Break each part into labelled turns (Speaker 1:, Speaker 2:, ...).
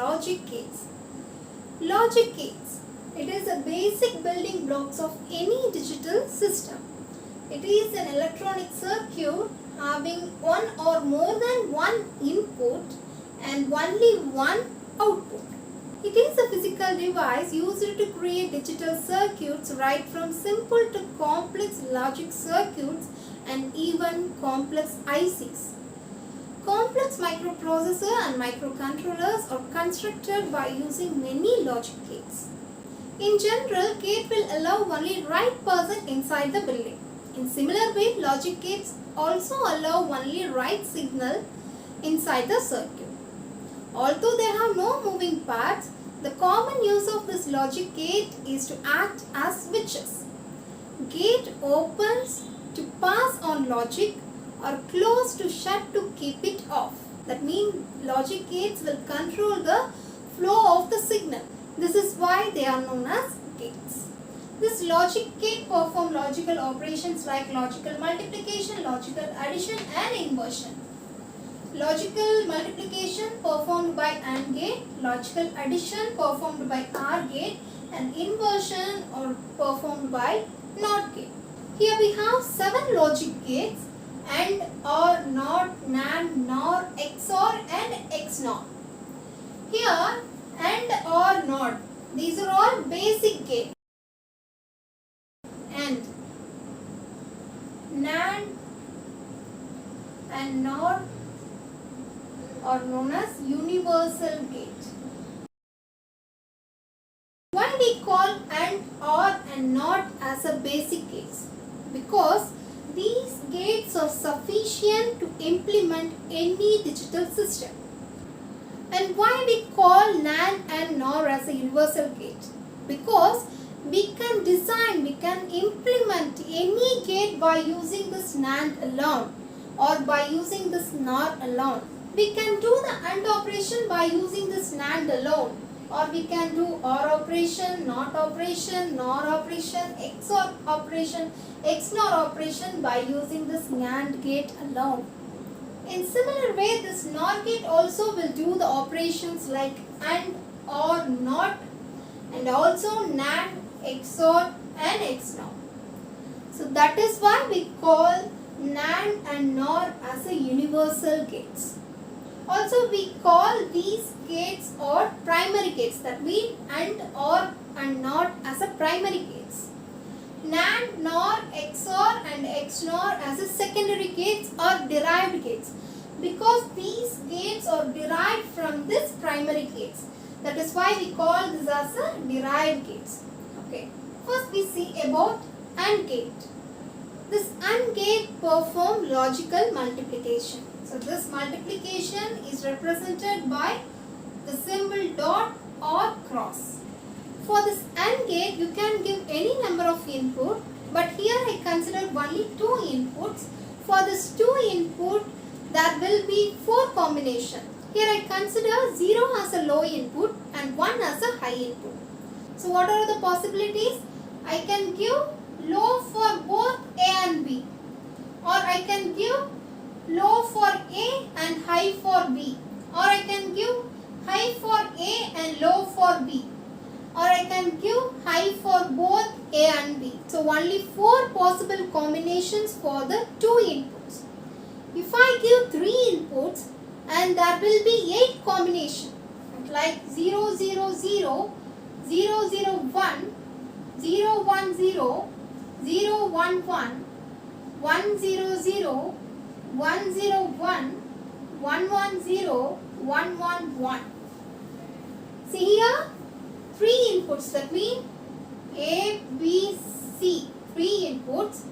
Speaker 1: logic gates. Logic gates. It is the basic building blocks of any digital system. It is an electronic circuit having one or more than one input and only one output. It is a physical device used to create digital circuits right from simple to complex logic circuits and even complex ICs. Complex microprocessor and microcontrollers are constructed by using many logic gates. In general, gate will allow only right person inside the building. In similar way, logic gates also allow only right signal inside the circuit. Although they have no moving parts, the common use of this logic gate is to act as switches. Gate opens to pass on logic or close to shut to keep it off. That means logic gates will control the flow of the signal. This is why they are known as gates. This logic gate perform logical operations like logical multiplication, logical addition and inversion. Logical multiplication performed by AND gate, logical addition performed by OR gate and inversion or performed by NOT gate. Here we have 7 logic gates: AND, OR, NOT, NAND, NOR, XOR and XNOR. Here AND, OR, NOT, these are all basic gates. AND, NAND and NOR are known as universal gate. Why we call AND, OR and NOT as a basic gates? Because these gates are sufficient to implement any digital system. And why we call NAND and NOR as a universal gate? Because we can design, we can implement any gate by using this NAND alone or by using this NOR alone. We can do the AND operation by using this NAND alone, or we can do OR operation, NOT operation, NOR operation, XOR operation, XNOR operation by using this NAND gate alone. In similar way, this NOR gate also will do the operations like AND, OR, NOT and also NAND, XOR and XNOR. So that is why we call NAND and NOR as a universal gates. Also we call these gates or primary gates, that means AND, OR and NOT as a primary gates. NAND, NOR, XOR and XNOR as a secondary gates or derived gates, because these gates are derived from this primary gates. That is why we call this as a derived gates. Okay. First we see about AND gate. This AND gate perform logical multiplication. So this multiplication is represented by the symbol dot or cross. For this AND gate, you can give any number of input, but here I considered only 2 inputs. For this 2 input, there will be 4 combination. Here I consider 0 as a low input and 1 as a high input. So what are the possibilities? I can give low for both A and B, or I can give low for A and high for B, or I can give high for A and low for B, or I can give high for both A and B. So only 4 possible combinations for the 2 inputs. If I give 3 inputs, and there will be 8 combinations like 0, 0, 0, 0, 0, 1, 0, 1, 0, 0, 1, 1, 1, 0, 0, 1, 0, 1, 1, 1, 0, 1, 1, 1. See here, 3 inputs, that means A, B, C, 3 inputs.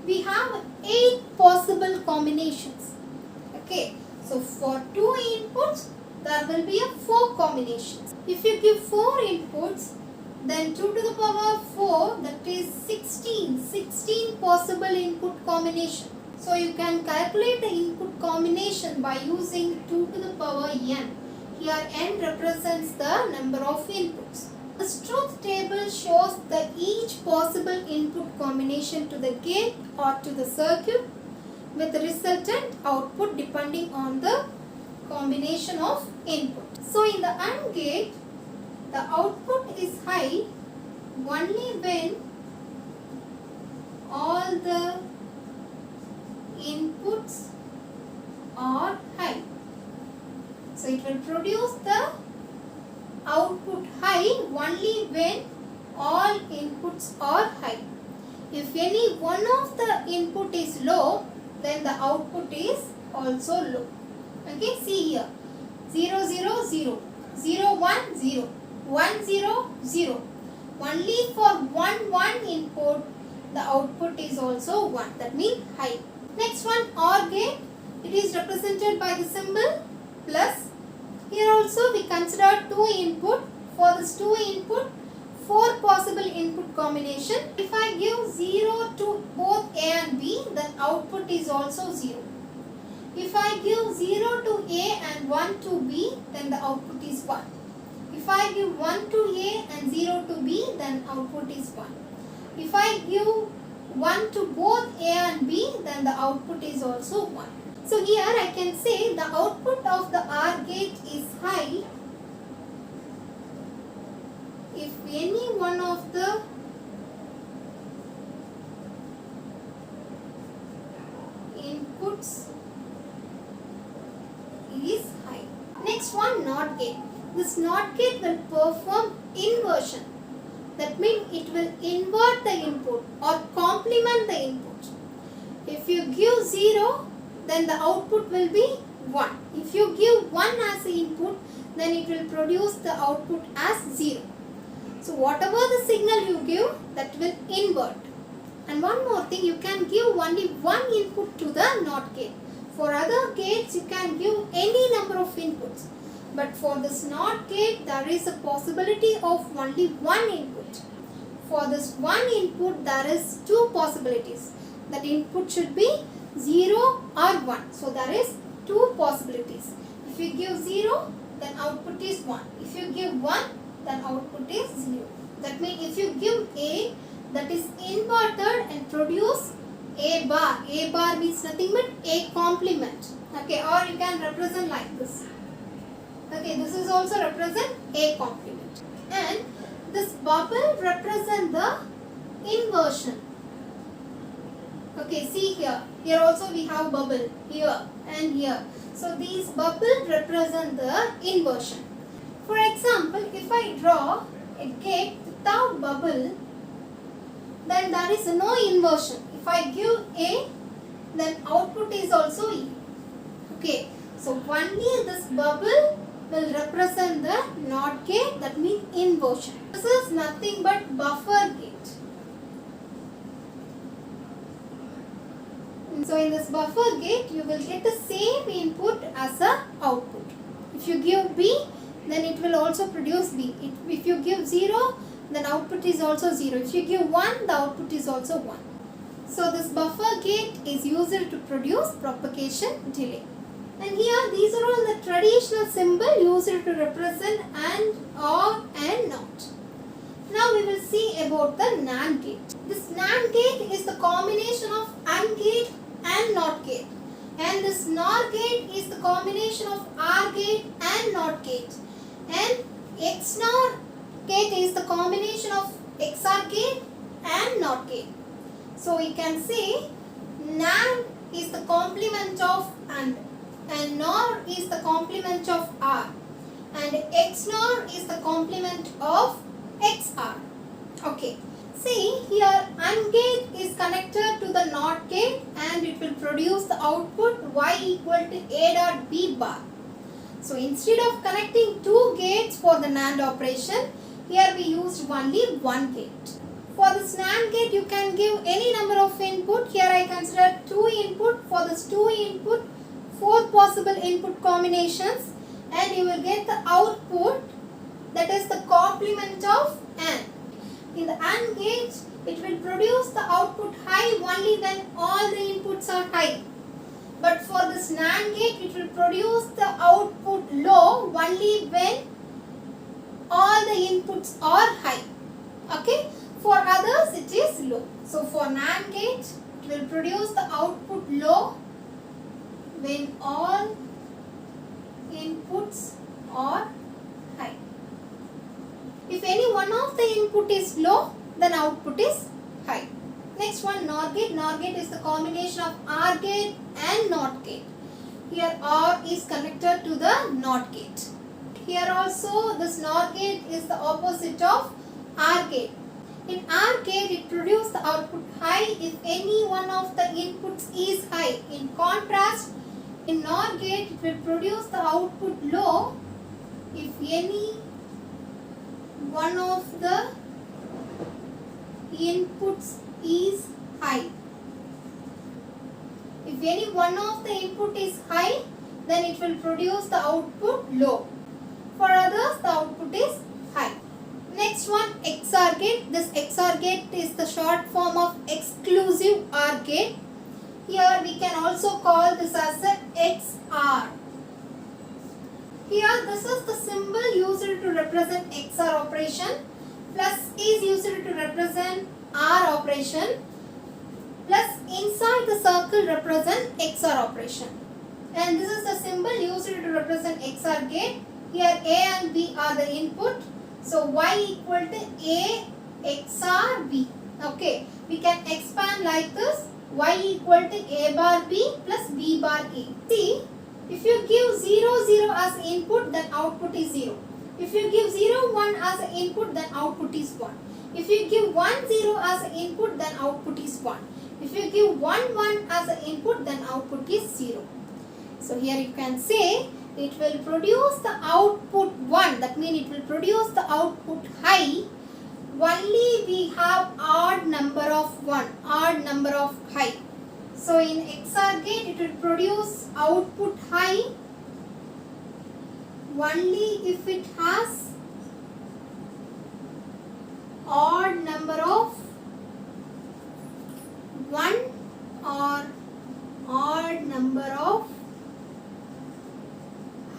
Speaker 1: We have 8 possible combinations. Okay, so for 2 inputs, there will be 4 combinations. If you give 4 inputs, then 2 to the power 4, that is 16 possible input combination. So you can calculate the input combination by using 2 to the power n. Here n represents the number of inputs. This truth table shows the each possible input combination to the gate or to the circuit with the resultant output depending on the combination of inputs. So in the AND gate, the output is high only when all the inputs are high. So it will produce the output high only when all inputs are high. If any one of the input is low, then the output is also low. Okay, see here. 0, 0, 0, 0, 1, 0, 1, 0, 0. Only for 1, 1 input, the output is also 1. That means high. Next one, OR gate. It is represented by the symbol plus. Here also we consider 2 input. For this 2 input, 4 possible input combination. If I give 0 to both A and B, then output is also 0. If I give 0 to A and 1 to B, then the output is 1. If I give 1 to A and 0 to B, then output is 1. If I give 1 to both A and B, then the output is also 1. So here I can say the output of the OR gate is high if any one of the inputs is high. Next one, NOT gate. This NOT gate will perform inversion. That means it will invert the input or complement the input. If you give 0, then the output will be 1. If you give 1 as the input, then it will produce the output as 0. So whatever the signal you give, that will invert. And one more thing, you can give only one input to the NOT gate. For other gates, you can give any number of inputs. But for this NOT gate, there is a possibility of only one input. For this one input, there is 2 possibilities. That input should be 0 or 1. So there is 2 possibilities. If you give 0, then output is 1. If you give 1, then output is 0. That means if you give A, that is inverted and produce A bar. A bar means nothing but A complement. Okay, or you can represent like this. Okay, this is also represent A complement. And this bubble represent the inversion. Okay, see here. Here also we have bubble here and here. So these bubbles represent the inversion. For example, if I draw a gate without bubble, then there is no inversion. If I give A, then output is also E. Okay, so only this bubble will represent the NOT gate, that means inversion. This is nothing but buffer gate. So in this buffer gate, you will get the same input as a output. If you give B, then it will also produce B. If you give 0, then output is also 0. If you give 1, the output is also 1. So this buffer gate is used to produce propagation delay. And here these are all the traditional symbols used to represent AND, OR and NOT. Now we will see about the NAND gate. This NAND gate is the combination of AND gate and NOT gate. And this NOR gate is the combination of OR gate and NOT gate. And XNOR gate is the combination of XOR gate and NOT gate. So we can say NAND is the complement of AND and NOR is the complement of OR and XNOR is the complement of XOR. Okay. See here, AND gate is connected to the NOT gate and it will produce the output Y equal to A dot B bar. So instead of connecting 2 gates for the NAND operation, here we used only 1 gate. For this NAND gate, you can give any number of input. Here I consider 2 input. For this 2 input, 4 possible input combinations and you will get the output, that is the complement of AND. In the AND gate, it will produce the output high only when all the inputs are high. But for this NAND gate, it will produce the output low only when all the inputs are high. Okay? For others, it is low. So for NAND gate, it will produce the output low when all inputs or high. If any one of the input is low, then output is high. Next one, NOR gate. NOR gate is the combination of OR gate and NOT gate. Here OR is connected to the NOT gate. Here also this NOR gate is the opposite of OR gate. In OR gate, it produces the output high if any one of the inputs is high. In contrast, in NOR gate, it will produce the output low if any one of the inputs is high. If any one of the input is high, then it will produce the output low. For others, the output is high. Next one, XOR gate. This XOR gate is the short form of exclusive OR gate. Here we can also call this as a XOR. Here this is the symbol used to represent XOR operation. Plus is used to represent OR operation. Plus inside the circle represent XOR operation. And this is the symbol used to represent XOR gate. Here A and B are the input. So Y equal to A XOR B. Okay. We can expand like this. Y equal to A bar B plus B bar A. See, if you give 0, 0 as input, then output is 0. If you give 0, 1 as an input, then output is 1. If you give 1, 0 as an input, then output is 1. If you give 1, 1 as an input, then output is 0. So here you can say it will produce the output 1. That means it will produce the output high. Only we have odd number of 1, odd number of high. So in XOR gate, it will produce output high only if it has odd number of 1 or odd number of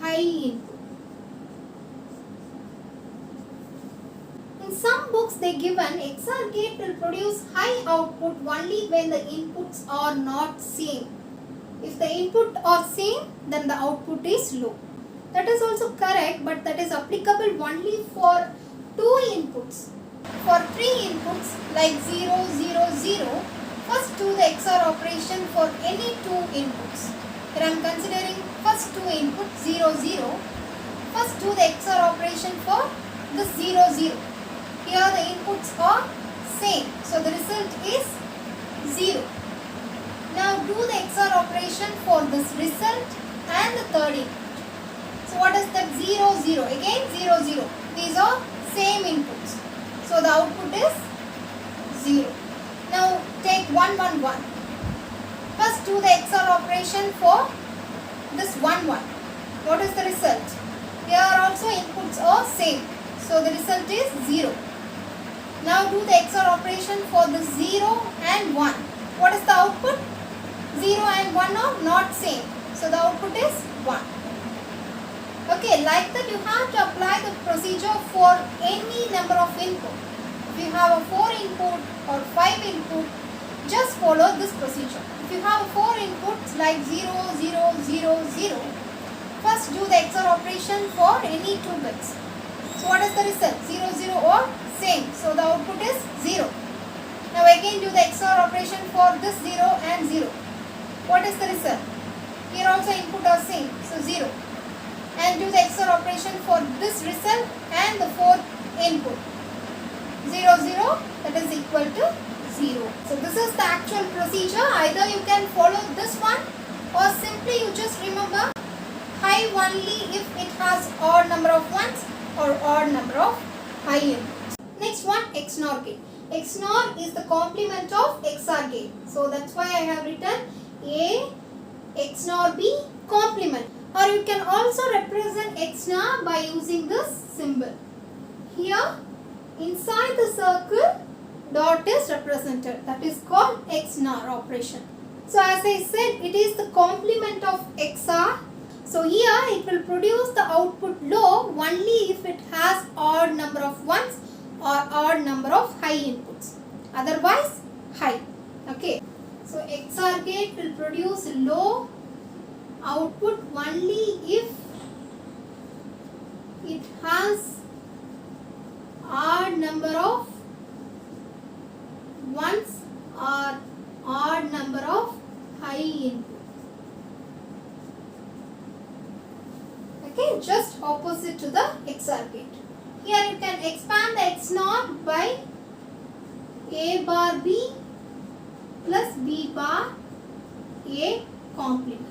Speaker 1: high input. In some books they given XOR gate will produce high output only when the inputs are not same. If the input are same, then the output is low. That is also correct, but that is applicable only for 2 inputs. For 3 inputs like 0, 0, 0, first do the XOR operation for any 2 inputs. Here I am considering first 2 inputs 0, 0. First do the XOR operation for this 0, 0. Here the inputs are same. So the result is 0. Now do the XOR operation for this result and the third input. So what is that 0, 0? Again 0, 0. These are same inputs. So the output is 0. Now take 1, 1, 1. First do the XOR operation for this 1, 1. What is the result? Here also inputs are same. So the result is 0. Now do the XOR operation for the 0 and 1. What is the output? 0 and 1 are not same. So the output is 1. Okay, like that you have to apply the procedure for any number of input. If you have a 4 input or 5 input, just follow this procedure. If you have 4 inputs like 0, 0, 0, 0, first do the XOR operation for any 2 bits. So what is the result? 0, 0 or same. So the output is 0. Now again do the XOR operation for this 0 and 0. What is the result? Here also input are same. So 0. And do the XOR operation for this result and the 4th input. 0, 0, that is equal to 0. So this is the actual procedure. Either you can follow this one or simply you just remember high only if it has odd number of ones or odd number of high inputs. Next one, XNOR gate. XNOR is the complement of XOR gate. So that's why I have written A XNOR B complement. Or you can also represent XNOR by using this symbol. Here inside the circle dot is represented. That is called XNOR operation. So as I said, it is the complement of XOR. So here it will produce the output low only if it has odd number of ones or odd number of high inputs. Otherwise high. Okay. So XOR gate will produce low output only if it has odd number of ones or odd number of high input. Okay, just opposite to the XOR gate. Here you can expand the XNOR by A bar B plus B bar A complement.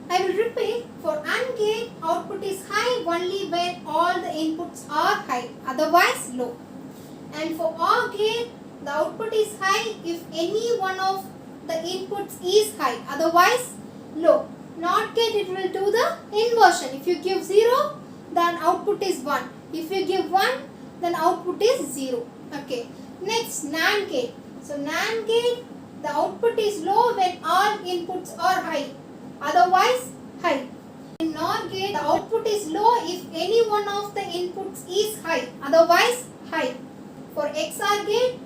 Speaker 1: I will repeat, for AND gate, output is high only when all the inputs are high, otherwise low. And for OR gate, the output is high if any one of the inputs is high, otherwise low. NOT gate, it will do the inversion. If you give 0, then output is 1. If you give 1, then output is 0. Okay. Next, NAND gate. So NAND gate, the output is low when all inputs are high, otherwise high. In NOR gate, the output is low if any one of the inputs is high, otherwise high. For XOR gate,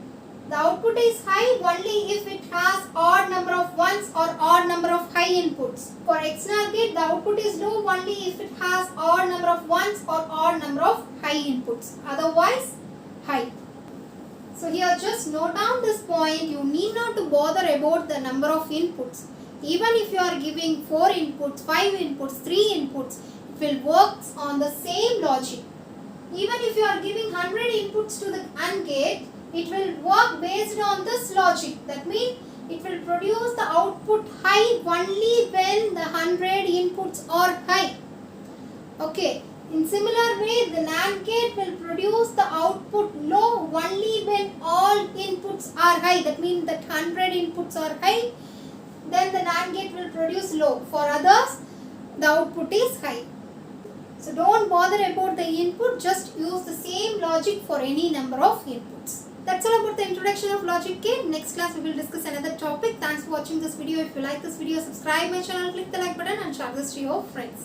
Speaker 1: the output is high only if it has odd number of ones or odd number of high inputs. For XNOR gate, the output is low only if it has odd number of ones or odd number of high inputs, otherwise high. So here just note down this point, you need not to bother about the number of inputs. Even if you are giving 4 inputs, 5 inputs, 3 inputs, it will work on the same logic. Even if you are giving 100 inputs to the AND gate, it will work based on this logic. That means it will produce the output high only when the 100 inputs are high. Okay. In similar way, the NAND gate will produce the output low only when all inputs are high. That means that 100 inputs are high, then the NAND gate will produce low. For others, the output is high. So don't bother about the input, just use the same logic for any number of inputs. That's all about the introduction of logic gate. Next class we will discuss another topic. Thanks for watching this video. If you like this video, subscribe my channel, click the like button and share this to your friends.